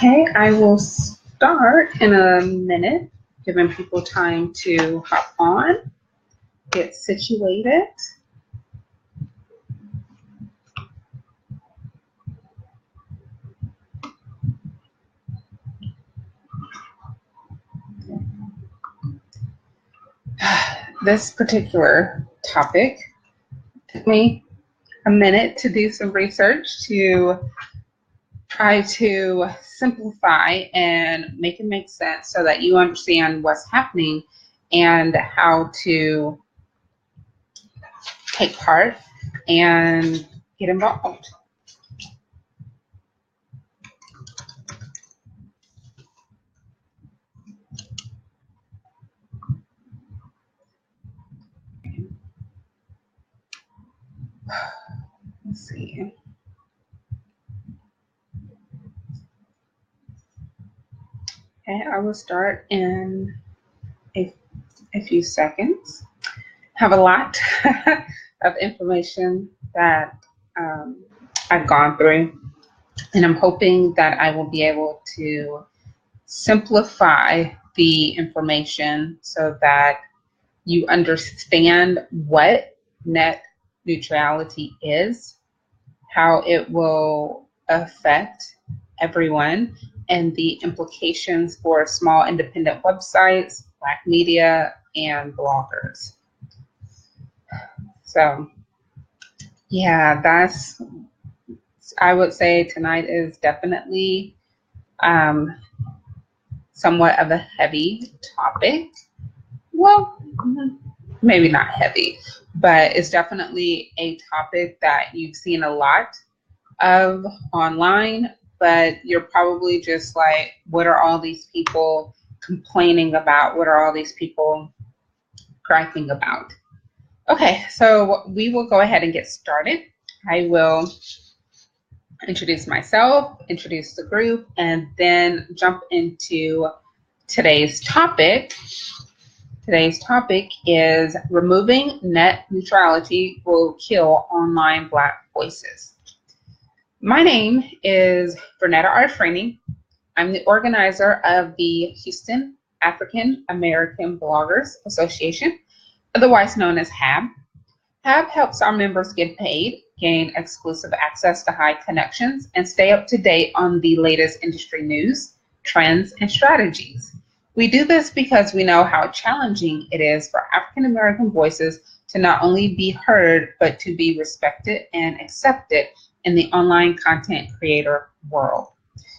Okay, I will start in a minute, giving people time to hop on, get situated. This particular topic took me a minute to do some research to try to simplify and make it make sense so that you understand what's happening and how to take part and get involved. Let's see. Okay, I will start in a few seconds. Have a lot of information that I've gone through, and I'm hoping that I will be able to simplify the information so that you understand what net neutrality is, how it will affect everyone, and the implications for small independent websites, Black media, and bloggers. So, yeah, I would say tonight is definitely somewhat of a heavy topic. Well, maybe not heavy, but it's definitely a topic that you've seen a lot of online, but you're probably just like, what are all these people complaining about? What are all these people griping about? Okay, so we will go ahead and get started. I will introduce myself, introduce the group, and then jump into today's topic. Today's topic is removing net neutrality will kill online Black voices. My name is Vernetta Arfreni. I'm the organizer of the Houston African American Bloggers Association, otherwise known as HAB. HAB helps our members get paid, gain exclusive access to high connections, and stay up to date on the latest industry news, trends, and strategies. We do this because we know how challenging it is for African American voices to not only be heard, but to be respected and accepted in the online content creator world.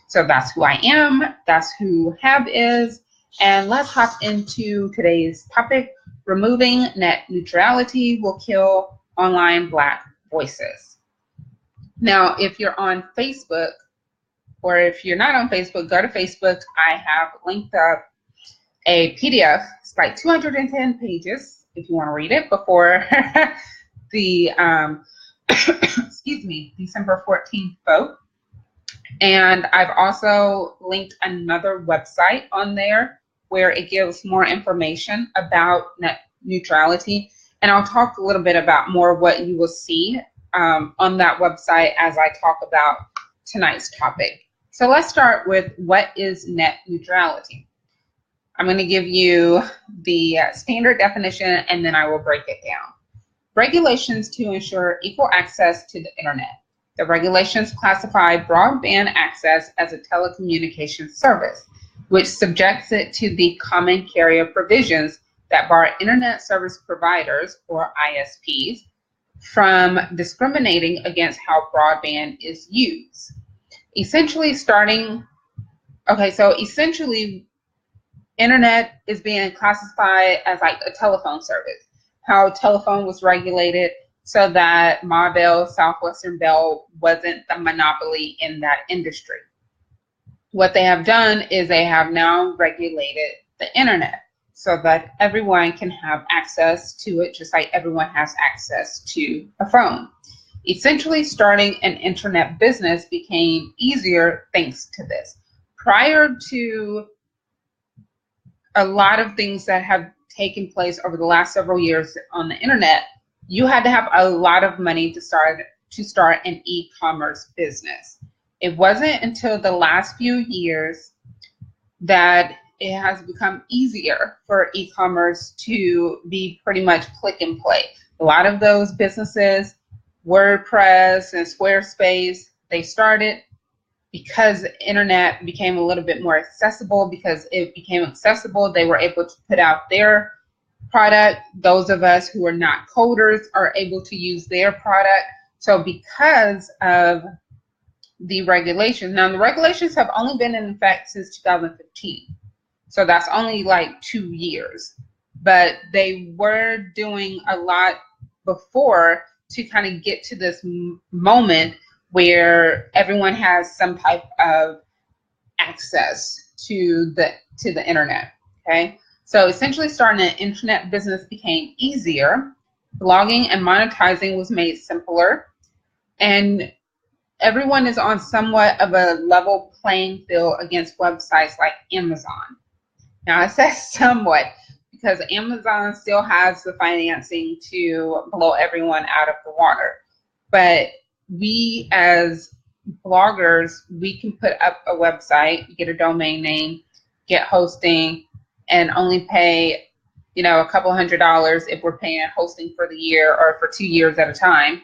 So that's who I am, that's who HAB is, and let's hop into today's topic. Removing net neutrality will kill online Black voices. Now, if you're on Facebook, or if you're not on Facebook, go to Facebook. I have linked up a PDF. It's like 210 pages if you want to read it before the excuse me, December 14th vote. And I've also linked another website on there where it gives more information about net neutrality. And I'll talk a little bit about more what you will see on that website as I talk about tonight's topic. So let's start with what is net neutrality. I'm going to give you the standard definition and then I will break it down. Regulations to ensure equal access to the internet. The regulations classify broadband access as a telecommunications service, which subjects it to the common carrier provisions that bar internet service providers, or ISPs, from discriminating against how broadband is used. Essentially, internet is being classified as like a telephone service. How telephone was regulated so that Ma Bell, Southwestern Bell wasn't the monopoly in that industry. What they have done is they have now regulated the internet so that everyone can have access to it, just like everyone has access to a phone. Essentially, starting an internet business became easier thanks to this. Prior to a lot of things that have taken place over the last several years on the internet, you had to have a lot of money to start an e-commerce business. It wasn't until the last few years that it has become easier for e-commerce to be pretty much click and play. A lot of those businesses, WordPress and Squarespace, they started because the internet became a little bit more accessible. Because it became accessible, they were able to put out their product. Those of us who are not coders are able to use their product. So because of the regulations, now the regulations have only been in effect since 2015. So that's only like 2 years. But they were doing a lot before to kind of get to this moment where everyone has some type of access to the internet. Okay, so essentially starting an internet business became easier. Blogging and monetizing was made simpler, and everyone is on somewhat of a level playing field against websites like Amazon. Now I say somewhat because Amazon still has the financing to blow everyone out of the water. But we as bloggers, we can put up a website, get a domain name, get hosting, and only pay, a couple $100 if we're paying hosting for the year or for 2 years at a time.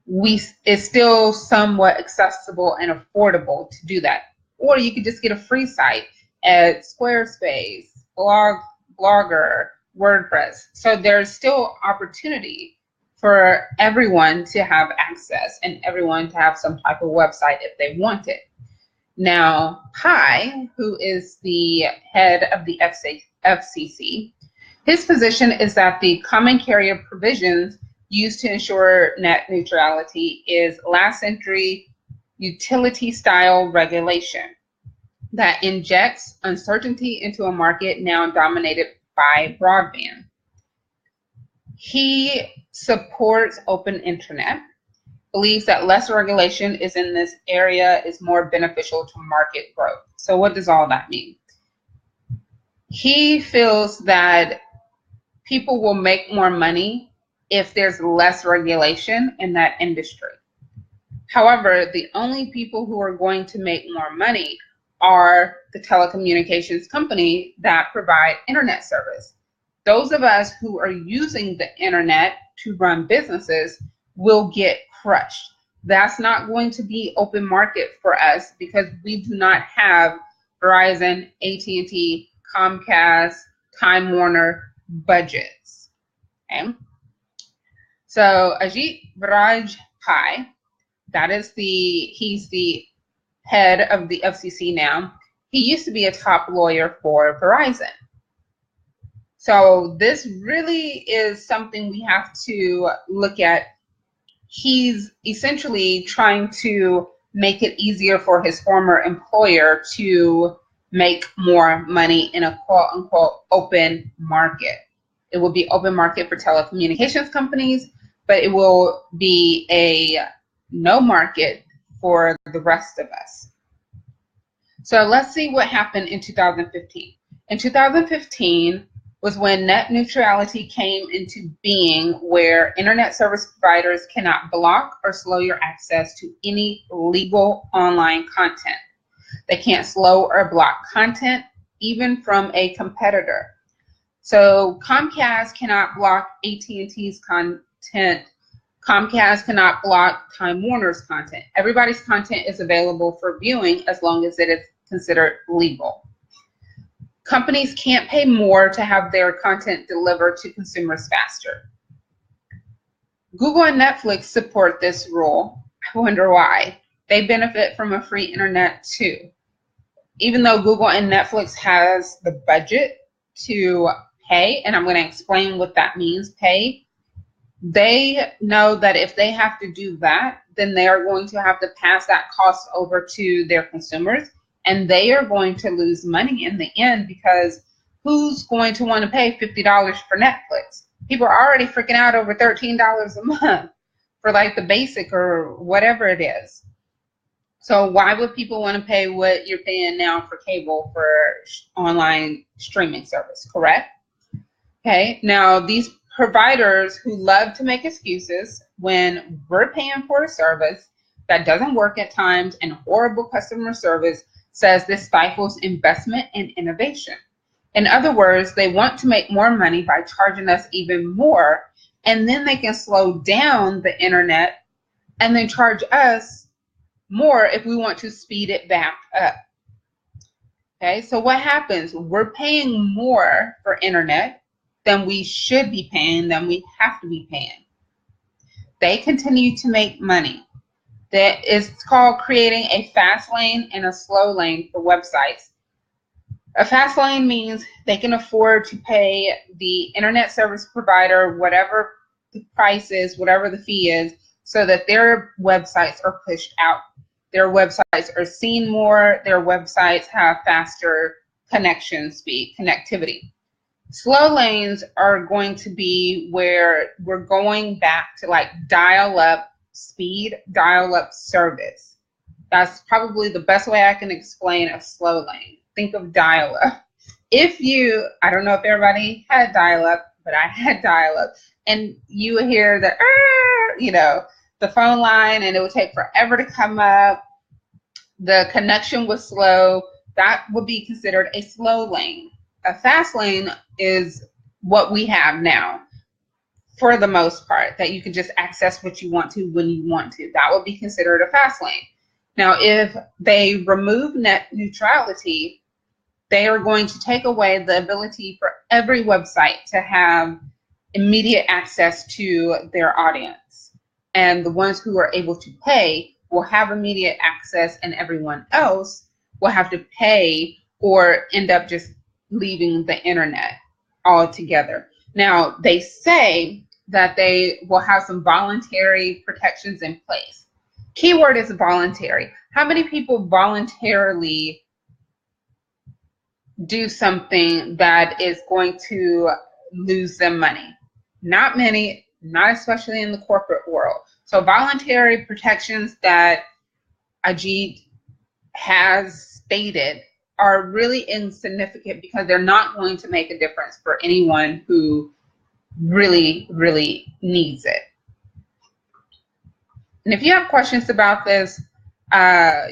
It's still somewhat accessible and affordable to do that. Or you could just get a free site at Squarespace, Blogger, WordPress. So there's still opportunity for everyone to have access and everyone to have some type of website if they want it. Now, Pi, who is the head of the FCC, his position is that the common carrier provisions used to ensure net neutrality is last century utility style regulation that injects uncertainty into a market now dominated by broadband. He supports open internet, believes that less regulation is in this area is more beneficial to market growth. So what does all that mean? He feels that people will make more money if there's less regulation in that industry. However, the only people who are going to make more money are the telecommunications company that provide internet service. Those of us who are using the internet to run businesses will get crushed. That's not going to be open market for us because we do not have Verizon, AT&T, Comcast, Time Warner budgets. Okay. So Ajit Viraj Pai, he's the head of the FCC now. He used to be a top lawyer for Verizon. So this really is something we have to look at. He's essentially trying to make it easier for his former employer to make more money in a quote unquote open market. It will be open market for telecommunications companies, but it will be a no market for the rest of us. So let's see what happened in 2015. In 2015 was when net neutrality came into being, where internet service providers cannot block or slow your access to any legal online content. They can't slow or block content, even from a competitor. So Comcast cannot block AT&T's content. Comcast cannot block Time Warner's content. Everybody's content is available for viewing as long as it is considered legal. Companies can't pay more to have their content delivered to consumers faster. Google and Netflix support this rule. I wonder why. They benefit from a free internet too. Even though Google and Netflix has the budget to pay, and I'm going to explain what that means, pay, they know that if they have to do that, then they are going to have to pass that cost over to their consumers, and they are going to lose money in the end, because who's going to want to pay $50 for Netflix? People are already freaking out over $13 a month for like the basic or whatever it is. So why would people want to pay what you're paying now for cable for online streaming service, correct? Okay, now these providers who love to make excuses when we're paying for a service, that doesn't work at times, and horrible customer service says this stifles investment and innovation. In other words, they want to make more money by charging us even more, and then they can slow down the internet and then charge us more if we want to speed it back up. Okay, so what happens? We're paying more for internet than we should be paying, than we have to be paying. They continue to make money. That is called creating a fast lane and a slow lane for websites. A fast lane means they can afford to pay the internet service provider whatever the price is, whatever the fee is, so that their websites are pushed out. Their websites are seen more. Their websites have faster connection speed, connectivity. Slow lanes are going to be where we're going back to like dial-up speed, dial-up service. That's probably the best way I can explain a slow lane. Think of dial-up. I don't know if everybody had dial-up, but I had dial-up, and you would hear the, the phone line, and it would take forever to come up. The connection was slow. That would be considered a slow lane. A fast lane is what we have now, for the most part, that you can just access what you want to when you want to. That would be considered a fast lane. Now, if they remove net neutrality, they are going to take away the ability for every website to have immediate access to their audience. And the ones who are able to pay will have immediate access, and everyone else will have to pay or end up just leaving the internet altogether. Now, they say that they will have some voluntary protections in place. Keyword is voluntary. How many people voluntarily do something that is going to lose them money? Not many, not especially in the corporate world. So voluntary protections that Ajit has stated are really insignificant because they're not going to make a difference for anyone who really, really needs it. And if you have questions about this,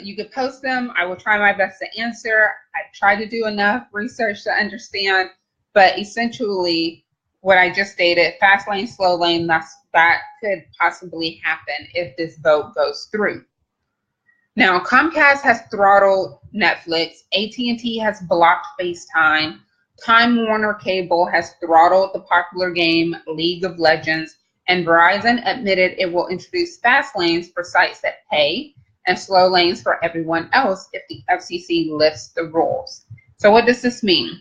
you could post them. I will try my best to answer. I try to do enough research to understand, but essentially what I just stated, fast lane, slow lane, that could possibly happen if this vote goes through. Now, Comcast has throttled Netflix, AT&T has blocked FaceTime, Time Warner Cable has throttled the popular game League of Legends, and Verizon admitted it will introduce fast lanes for sites that pay and slow lanes for everyone else if the FCC lifts the rules. So what does this mean?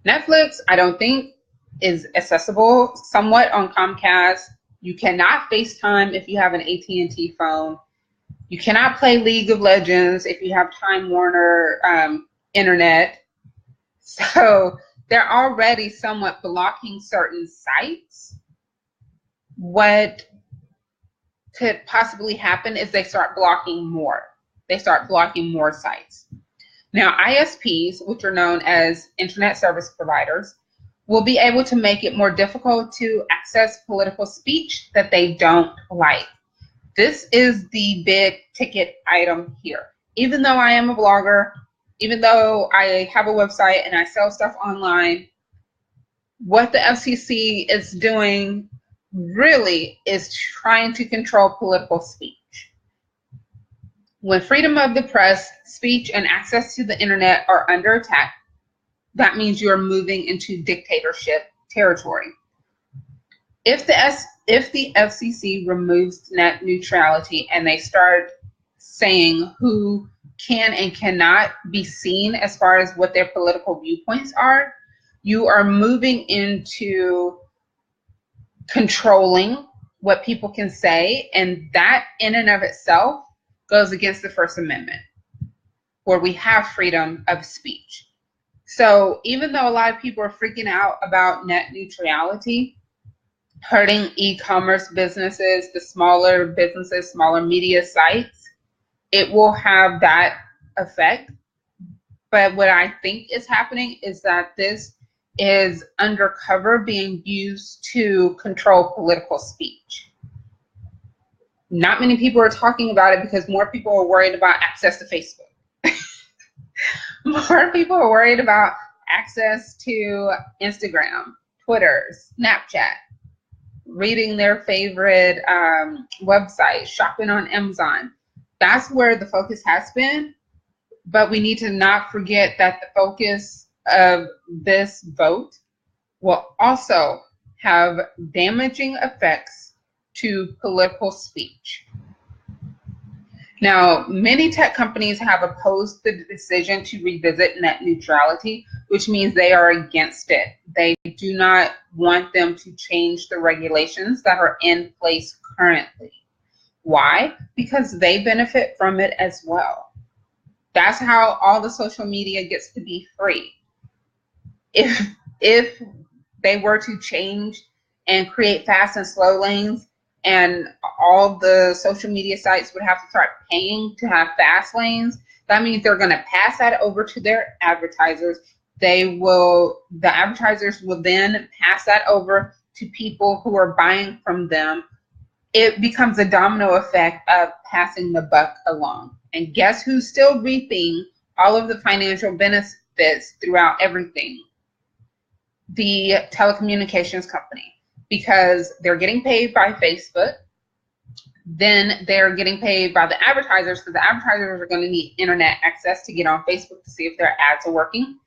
Netflix, I don't think, is accessible somewhat on Comcast. You cannot FaceTime if you have an AT&T phone. You cannot play League of Legends if you have Time Warner internet. So they're already somewhat blocking certain sites. What could possibly happen is they start blocking more. They start blocking more sites. Now, ISPs, which are known as internet service providers, will be able to make it more difficult to access political speech that they don't like. This is the big ticket item here. Even though I am a blogger, even though I have a website and I sell stuff online, what the FCC is doing really is trying to control political speech. When freedom of the press, speech, and access to the internet are under attack, that means you're moving into dictatorship territory. If the FCC removes net neutrality and they start saying who can and cannot be seen as far as what their political viewpoints are, you are moving into controlling what people can say, and that in and of itself goes against the First Amendment, where we have freedom of speech. So even though a lot of people are freaking out about net neutrality hurting e-commerce businesses, the smaller businesses, smaller media sites, it will have that effect. But what I think is happening is that this is undercover being used to control political speech. Not many people are talking about it because more people are worried about access to Facebook. More people are worried about access to Instagram, Twitter, Snapchat, reading their favorite website, shopping on Amazon. That's where the focus has been. But we need to not forget that the focus of this vote will also have damaging effects to political speech. Now, many tech companies have opposed the decision to revisit net neutrality, which means they are against it. They do not want them to change the regulations that are in place currently. Why? Because they benefit from it as well. That's how all the social media gets to be free. If they were to change and create fast and slow lanes, and all the social media sites would have to start paying to have fast lanes, that means they're going to pass that over to their advertisers. The advertisers will then pass that over to people who are buying from them. It becomes a domino effect of passing the buck along. And guess who's still reaping all of the financial benefits throughout everything? The telecommunications company. Because they're getting paid by Facebook, then they're getting paid by the advertisers, because the advertisers are going to need internet access to get on Facebook to see if their ads are working.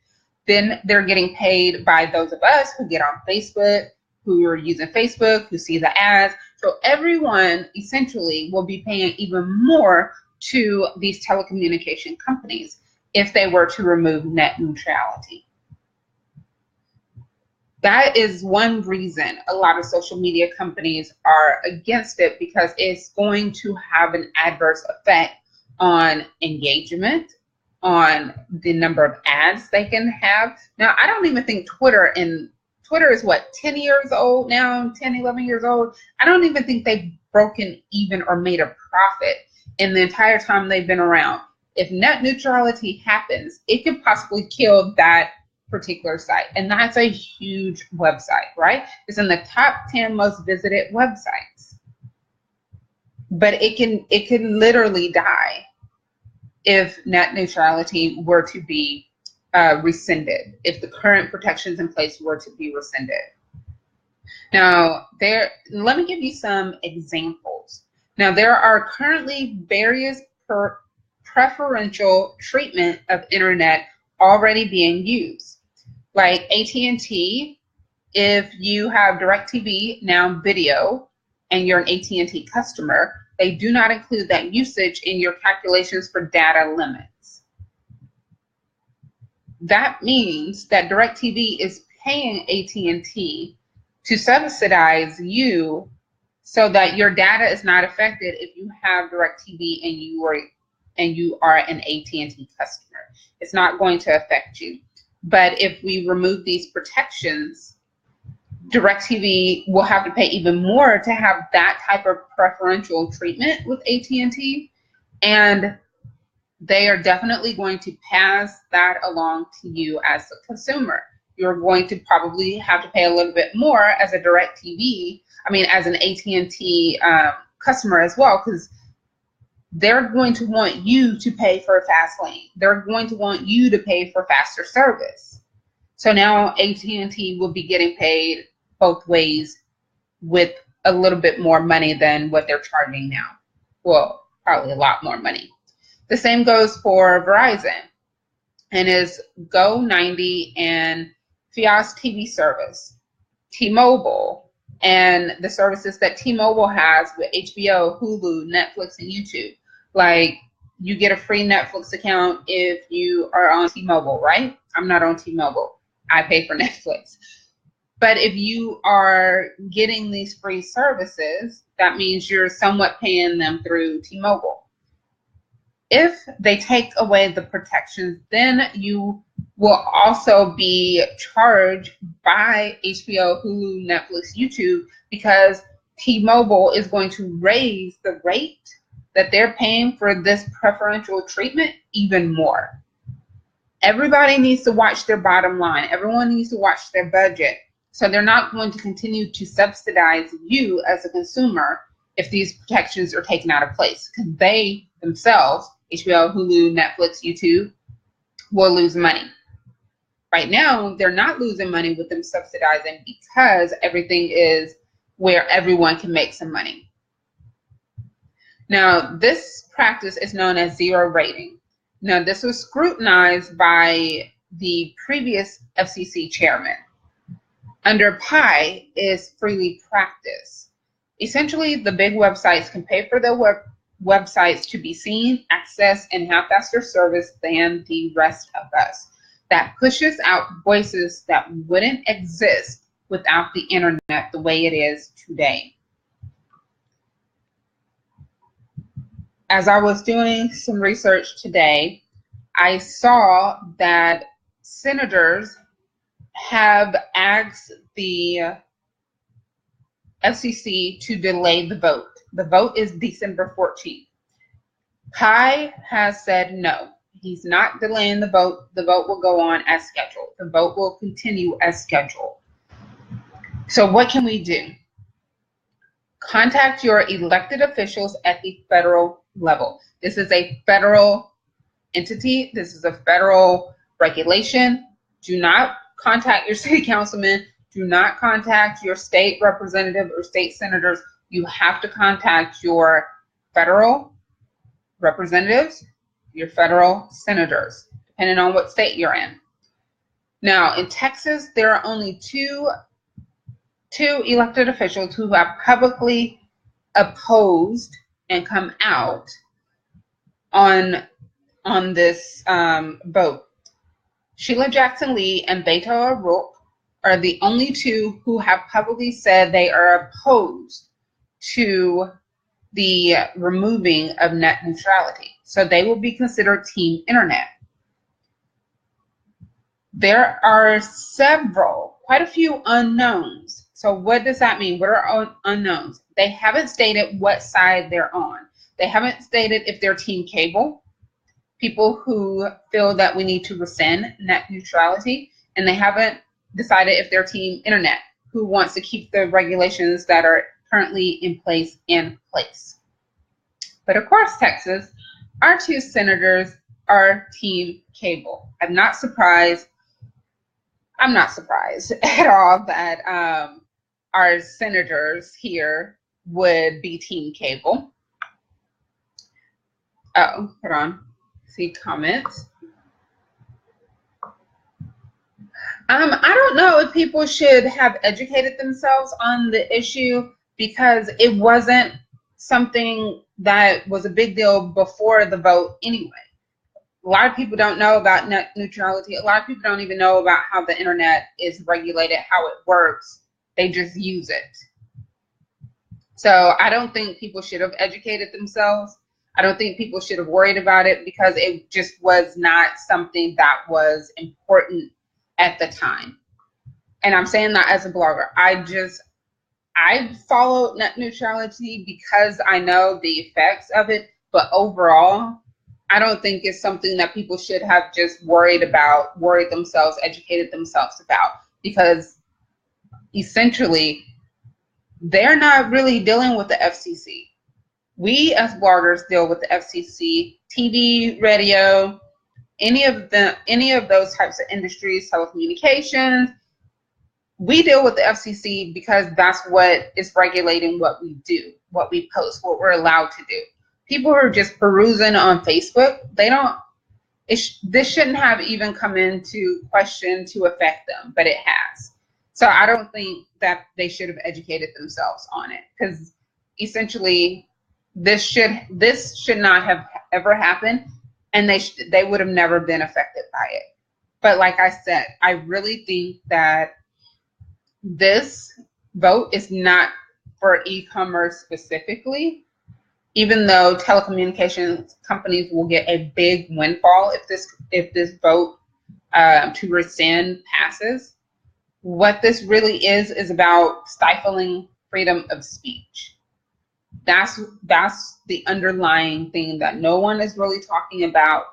Then they're getting paid by those of us who get on Facebook, who are using Facebook, who see the ads. So everyone essentially will be paying even more to these telecommunication companies if they were to remove net neutrality. That is one reason a lot of social media companies are against it, because it's going to have an adverse effect on engagement, on the number of ads they can have. Now, I don't even think Twitter is what, 10 years old now, 10, 11 years old. I don't even think they've broken even or made a profit in the entire time they've been around. If net neutrality happens, it could possibly kill that particular site, and that's a huge website, right? It's in the top 10 most visited websites, but it can literally die if net neutrality were to be rescinded, if the current protections in place were to be rescinded. Now, let me give you some examples. Now, there are currently various preferential treatment of internet already being used. Like AT&T, if you have DirecTV Now video and you're an AT&T customer, they do not include that usage in your calculations for data limits. That means that DirecTV is paying AT&T to subsidize you so that your data is not affected if you have DirecTV and you are an AT&T customer. It's not going to affect you. But if we remove these protections, DirecTV will have to pay even more to have that type of preferential treatment with AT&T, and they are definitely going to pass that along to you as a consumer. You're going to probably have to pay a little bit more as a as an AT&T customer as well, because they're going to want you to pay for a fast lane. They're going to want you to pay for faster service. So now AT&T will be getting paid both ways with a little bit more money than what they're charging now. Well, probably a lot more money. The same goes for Verizon and is Go 90 and Fios TV service, T-Mobile, and the services that T-Mobile has with HBO, Hulu, Netflix, and YouTube. Like, you get a free Netflix account if you are on T-Mobile, right? I'm not on T-Mobile. I pay for Netflix. But if you are getting these free services, that means you're somewhat paying them through T-Mobile. If they take away the protections, then you will also be charged by HBO, Hulu, Netflix, YouTube, because T-Mobile is going to raise the rate that they're paying for this preferential treatment even more. Everybody needs to watch their bottom line. Everyone needs to watch their budget. So they're not going to continue to subsidize you as a consumer if these protections are taken out of place, because they themselves, HBO, Hulu, Netflix, YouTube, will lose money. Right now, they're not losing money with them subsidizing because everything is where everyone can make some money. Now, this practice is known as zero rating. Now, this was scrutinized by the previous FCC chairman. Under PI is freely practiced. Essentially, the big websites can pay for their websites to be seen, accessed, and have faster service than the rest of us. That pushes out voices that wouldn't exist without the internet the way it is today. As I was doing some research today, I saw that senators have asked the FCC to delay the vote. The vote is December 14th. PI has said no. He's not delaying the vote. The vote will go on as scheduled. The vote will continue as scheduled. So what can we do? Contact your elected officials at the federal level. This is a federal entity. This is a federal regulation. Do not contact your city councilman. Do not contact your state representative or state senators. You have to contact your federal representatives, your federal senators, depending on what state you're in. Now, in Texas, there are only two elected officials who have publicly opposed and come out on this vote. Sheila Jackson Lee and Beto O'Rourke are the only two who have publicly said they are opposed to the removing of net neutrality. So they will be considered Team Internet. There are quite a few unknowns. So what does that mean? What are unknowns? They haven't stated what side they're on. They haven't stated if they're Team Cable, people who feel that we need to rescind net neutrality, and they haven't decided if they're Team Internet, who wants to keep the regulations that are currently in place. But of course, Texas, our two senators are Team Cable. I'm not surprised at all that our senators here would be Team Cable. Oh, hold on. See comments. I don't know if people should have educated themselves on the issue, because it wasn't something that was a big deal before the vote anyway. A lot of people don't know about net neutrality. A lot of people don't even know about how the internet is regulated, how it works. They just use it. So I don't think people should have educated themselves. I don't think people should have worried about it, because it just was not something that was important at the time. And I'm saying that as a blogger. I followed net neutrality because I know the effects of it, but overall, I don't think it's something that people should have just worried themselves, educated themselves about, because essentially they're not really dealing with the FCC. We as bloggers deal with the FCC, TV, radio, any of those types of industries, telecommunications. We deal with the FCC because that's what is regulating what we do, what we post, what we're allowed to do. People who are just perusing on Facebook, this shouldn't have even come into question to affect them, but it has. So I don't think that they should have educated themselves on it, because essentially this should not have ever happened, and they would have never been affected by it. But like I said, I really think that this vote is not for e-commerce specifically, even though telecommunications companies will get a big windfall if this vote to rescind passes. What this really is about stifling freedom of speech. That's the underlying thing that no one is really talking about,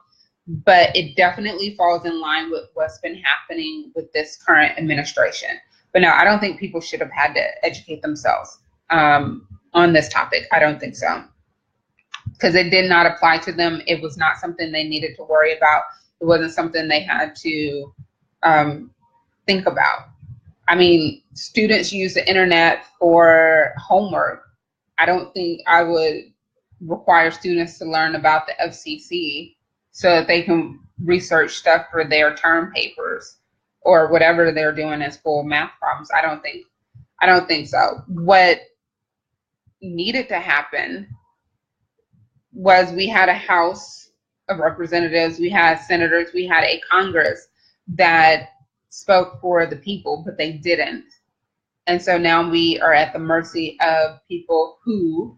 but it definitely falls in line with what's been happening with this current administration. But no, I don't think people should have had to educate themselves. on this topic. I don't think so, because it did not apply to them. It was not something they needed to worry about. It wasn't something they had to think about. I mean, students use the internet for homework. I don't think I would require students to learn about the FCC so that they can research stuff for their term papers or whatever they're doing as full math problems. I don't think so. What needed to happen was we had a House of Representatives, we had senators, we had a Congress that spoke for the people, but they didn't. And so now we are at the mercy of people who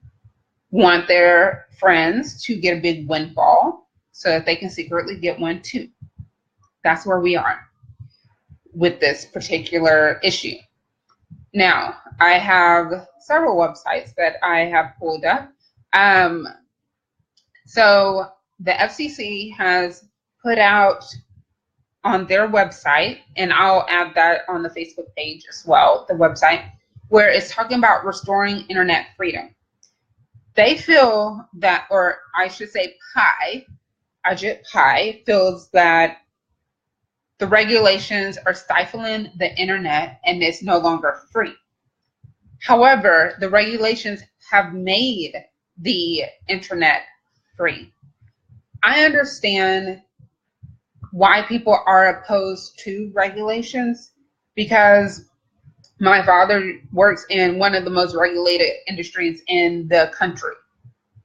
want their friends to get a big windfall so that they can secretly get one too. That's where we are with this particular issue. Now, I have several websites that I have pulled up. So the FCC has put out on their website, and I'll add that on the Facebook page as well, the website, where it's talking about restoring internet freedom. They feel that, or I should say Ajit Pai feels that the regulations are stifling the internet and it's no longer free. However, the regulations have made the internet free. I understand why people are opposed to regulations, because my father works in one of the most regulated industries in the country.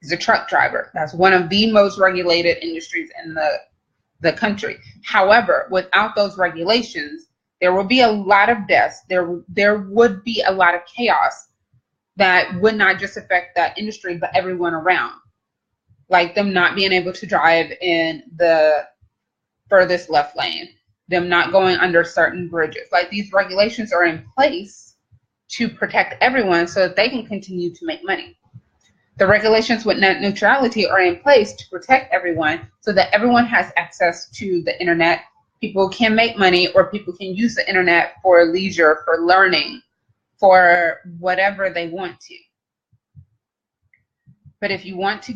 He's a truck driver. That's one of the most regulated industries in the country. However, without those regulations, there will be a lot of deaths. There would be a lot of chaos that would not just affect that industry, but everyone around. Like them not being able to drive in the furthest left lane, them not going under certain bridges. Like, these regulations are in place to protect everyone so that they can continue to make money. The regulations with net neutrality are in place to protect everyone so that everyone has access to the internet. People can make money, or people can use the internet for leisure, for learning, for whatever they want to. But if you want to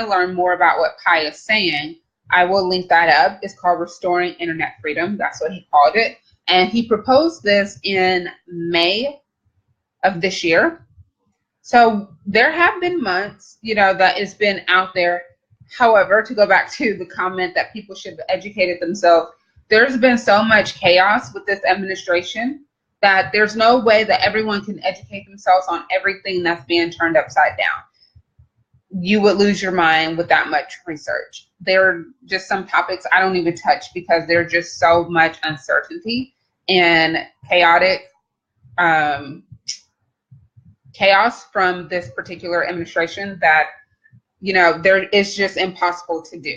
learn more about what Pai is saying, I will link that up. It's called Restoring Internet Freedom. That's what he called it. And he proposed this in May of this year. So there have been months, that it's been out there. However, to go back to the comment that people should have educated themselves, there's been so much chaos with this administration that there's no way that everyone can educate themselves on everything that's being turned upside down. You would lose your mind with that much research. There are just some topics I don't even touch because there's just so much uncertainty and chaos from this particular administration that, it's just impossible to do.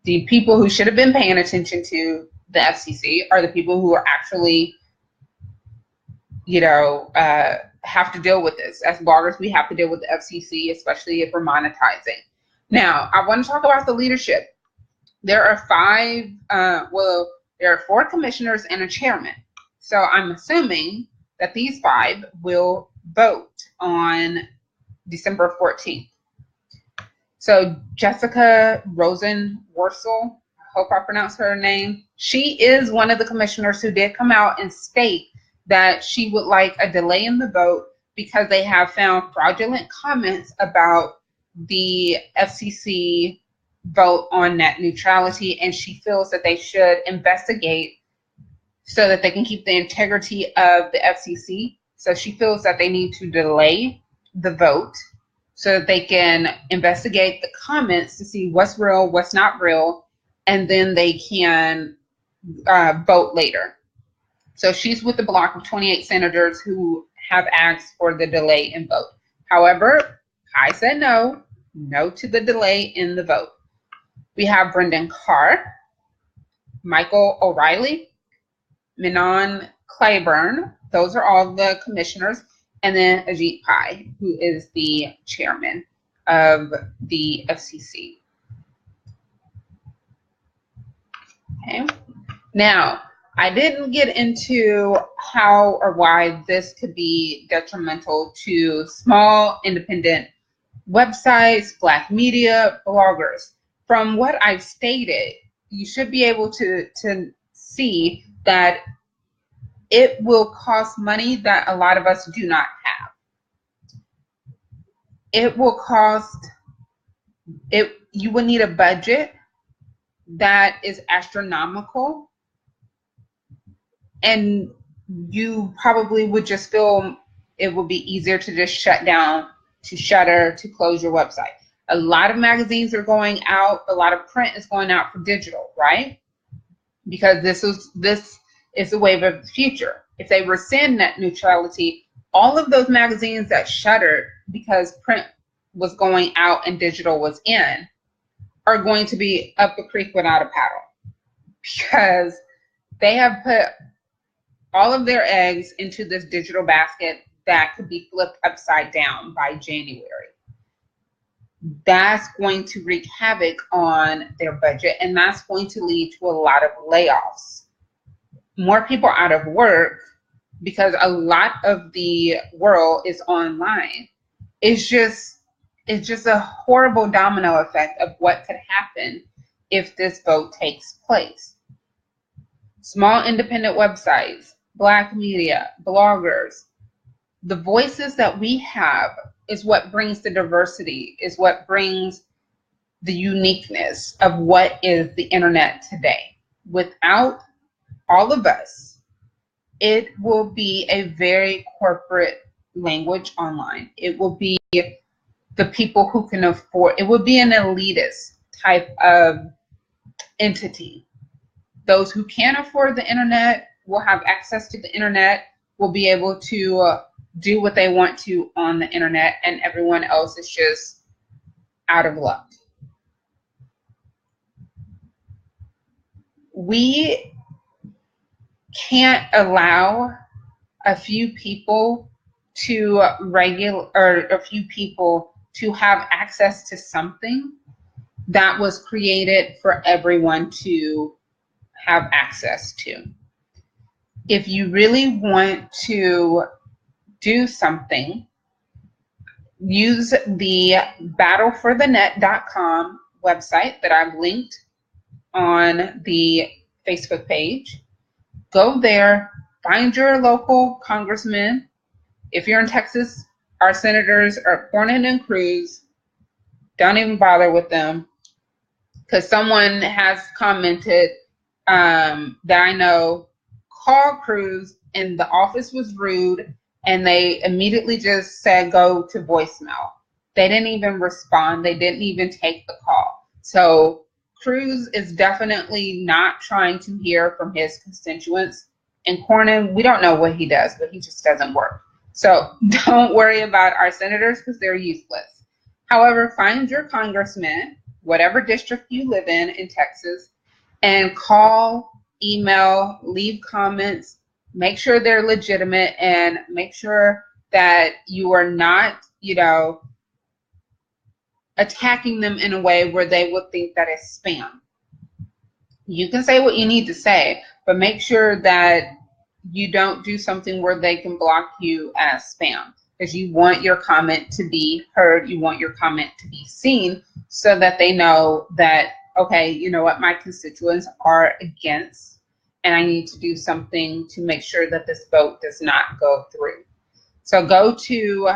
The people who should have been paying attention to the FCC are the people who are actually, have to deal with this. As bloggers, we have to deal with the FCC, especially if we're monetizing. Now, I want to talk about the leadership. There are there are 4 commissioners and a chairman. So I'm assuming that these 5 will vote on December 14th. So Jessica Rosenworcel, I hope I pronounced her name. She is one of the commissioners who did come out and state that she would like a delay in the vote because they have found fraudulent comments about the FCC vote on net neutrality, and she feels that they should investigate so that they can keep the integrity of the FCC. So she feels that they need to delay the vote so that they can investigate the comments to see what's real, what's not real, and then they can vote later. So she's with the block of 28 senators who have asked for the delay in vote. However, I said no to the delay in the vote. We have Brendan Carr, Michael O'Reilly, Menon Claiborne. Those are all the commissioners. And then Ajit Pai, who is the chairman of the FCC. Okay. Now, I didn't get into how or why this could be detrimental to small independent websites, Black media, bloggers. From what I've stated, you should be able to see that it will cost money that a lot of us do not have. It will cost it. You will need a budget that is astronomical, and you probably would just feel it would be easier to just shut down, to shutter, to close your website. A lot of magazines are going out, a lot of print is going out for digital, right? Because this is the wave of the future. If they rescind net neutrality, all of those magazines that shuttered because print was going out and digital was in are going to be up the creek without a paddle, because they have put all of their eggs into this digital basket that could be flipped upside down by January. That's going to wreak havoc on their budget, and that's going to lead to a lot of layoffs. More people out of work, because a lot of the world is online. It's just a horrible domino effect of what could happen if this vote takes place. Small independent websites, Black media, bloggers, the voices that we have is what brings the diversity, is what brings the uniqueness of what is the internet today. Without all of us, it will be a very corporate language online. It will be the people who can afford, it would be an elitist type of entity. Those who can afford the internet will have access to the internet, will be able to do what they want to on the internet, and everyone else is just out of luck. We can't allow a few people to have access to something that was created for everyone to have access to. If you really want to do something, use the battleforthenet.com website that I've linked on the Facebook page. Go there, find your local congressman. If you're in Texas, our senators are Cornyn and Cruz. Don't even bother with them, because someone has commented that I know called Cruz and the office was rude, and they immediately just said go to voicemail. They didn't even respond. They didn't even take the call. So Cruz is definitely not trying to hear from his constituents. And Cornyn, we don't know what he does, but he just doesn't work. So don't worry about our senators, because they're useless. However, find your congressman, whatever district you live in Texas, and call, email, leave comments. Make sure they're legitimate, and make sure that you are not, attacking them in a way where they would think that it's spam. You can say what you need to say, but make sure that you don't do something where they can block you as spam, because you want your comment to be heard. You want your comment to be seen, so that they know that, okay, you know what, my constituents are against, and I need to do something to make sure that this vote does not go through. So go to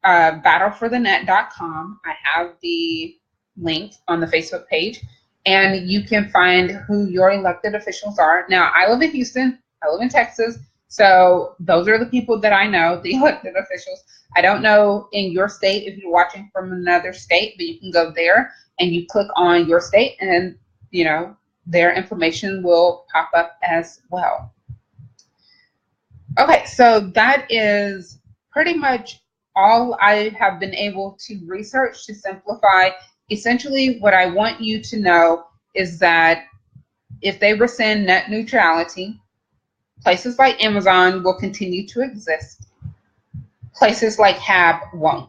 battleforthenet.com. I have the link on the Facebook page, and you can find who your elected officials are. Now, I live in Houston. I live in Texas. So those are the people that I know, the elected officials. I don't know in your state if you're watching from another state, but you can go there and you click on your state, and their information will pop up as well. Okay, so that is pretty much all I have been able to research to simplify. Essentially, what I want you to know is that if they rescind net neutrality, places like Amazon will continue to exist. Places like Hab won't.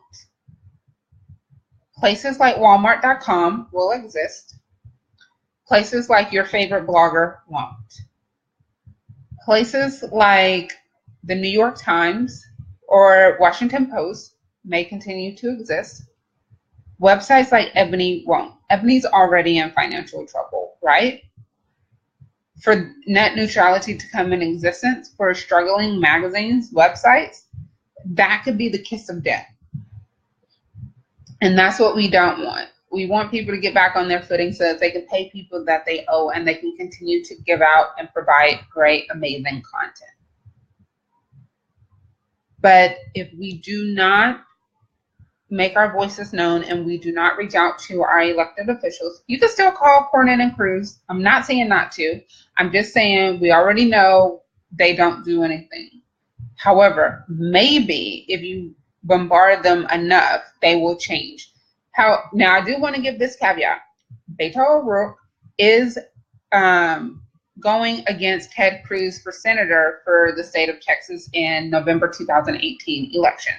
Places like Walmart.com will exist. Places like your favorite blogger won't. Places like the New York Times or Washington Post may continue to exist. Websites like Ebony won't. Ebony's already in financial trouble, right? For net neutrality to come in existence for struggling magazines, websites, that could be the kiss of death. And that's what we don't want. We want people to get back on their footing so that they can pay people that they owe and they can continue to give out and provide great, amazing content. But if we do not make our voices known and we do not reach out to our elected officials, you can still call Cornyn and Cruz. I'm not saying not to. I'm just saying we already know they don't do anything. However, maybe if you bombard them enough, they will change. Now, I do want to give this caveat. Beto O'Rourke is going against Ted Cruz for senator for the state of Texas in November 2018 election.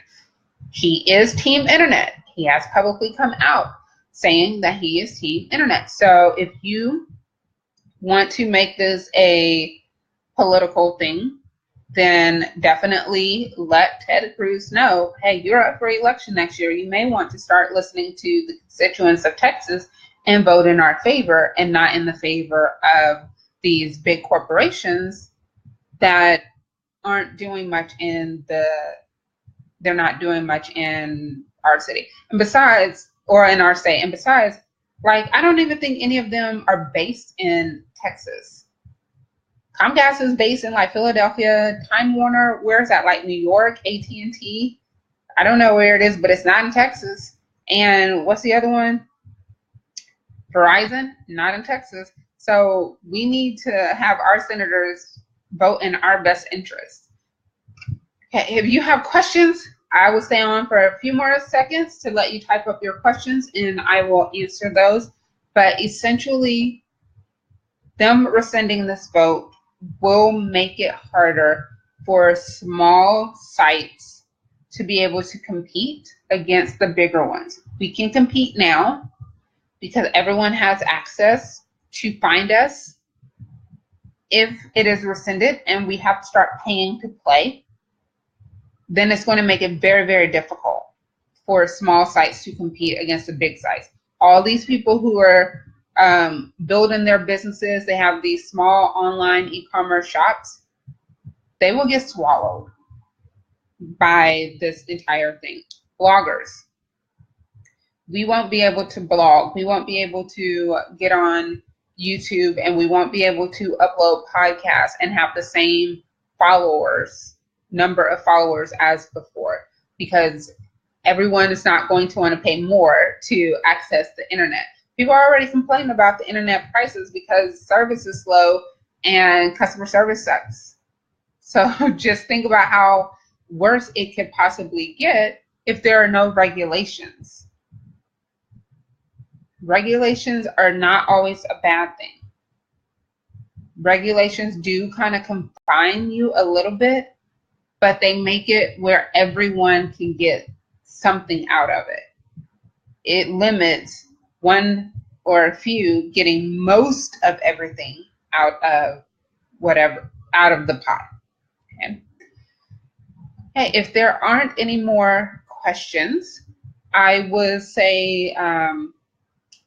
He is Team Internet. He has publicly come out saying that he is Team Internet. So if you want to make this a political thing, then definitely let Ted Cruz know, hey, you're up for election next year. You may want to start listening to the constituents of Texas and vote in our favor and not in the favor of these big corporations that aren't doing much they're not doing much in our city. And besides, or in our state. And besides, like, I don't even think any of them are based in Texas. Comcast is based in like Philadelphia. Time Warner, where's that? Like New York, AT&T. I don't know where it is, but it's not in Texas. And what's the other one? Verizon, not in Texas. So we need to have our senators vote in our best interest. Okay, if you have questions, I will stay on for a few more seconds to let you type up your questions and I will answer those. But essentially, them rescinding this vote will make it harder for small sites to be able to compete against the bigger ones. We can compete now because everyone has access to find us. If it is rescinded and we have to start paying to play, then it's going to make it very, very difficult for small sites to compete against the big sites. All these people who are building their businesses, they have these small online e-commerce shops, they will get swallowed by this entire thing. Bloggers, we won't be able to blog, we won't be able to get on YouTube, and we won't be able to upload podcasts and have the same number of followers as before, because everyone is not going to want to pay more to access the internet. People are already complaining about the internet prices because service is slow and customer service sucks. So just think about how worse it could possibly get if there are no regulations. Regulations are not always a bad thing. Regulations do kind of confine you a little bit, but they make it where everyone can get something out of it. It limits one or a few getting most of everything out of the pot. Okay. Hey, if there aren't any more questions, I would say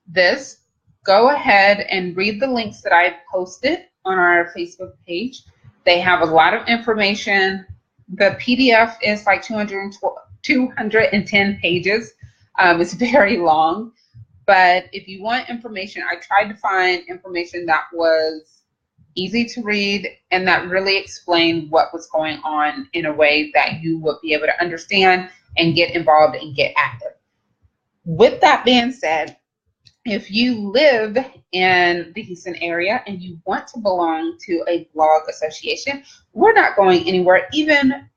this. Go ahead and read the links that I posted on our Facebook page. They have a lot of information. The PDF is like 210 pages. It's very long. But if you want information, I tried to find information that was easy to read and that really explained what was going on in a way that you would be able to understand and get involved and get active. With that being said, if you live in the Houston area and you want to belong to a blog association, we're not going anywhere, even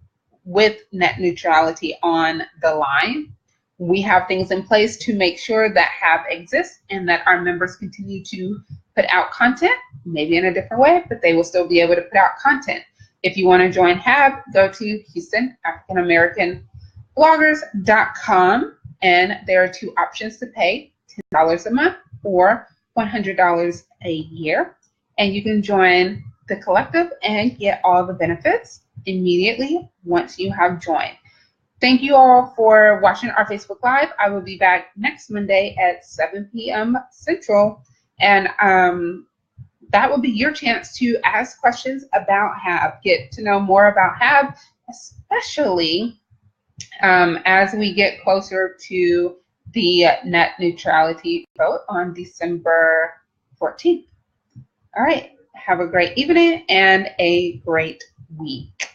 with net neutrality on the line. We have things in place to make sure that HAB exists and that our members continue to put out content, maybe in a different way, but they will still be able to put out content. If you want to join HAB, go to HoustonAfricanAmericanBloggers.com, and there are two options to pay, $10 a month or $100 a year. And you can join the collective and get all the benefits immediately once you have joined. Thank you all for watching our Facebook Live. I will be back next Monday at 7 p.m. Central. And that will be your chance to ask questions about HAB, get to know more about HAB, especially as we get closer to the net neutrality vote on December 14th. All right. Have a great evening and a great week.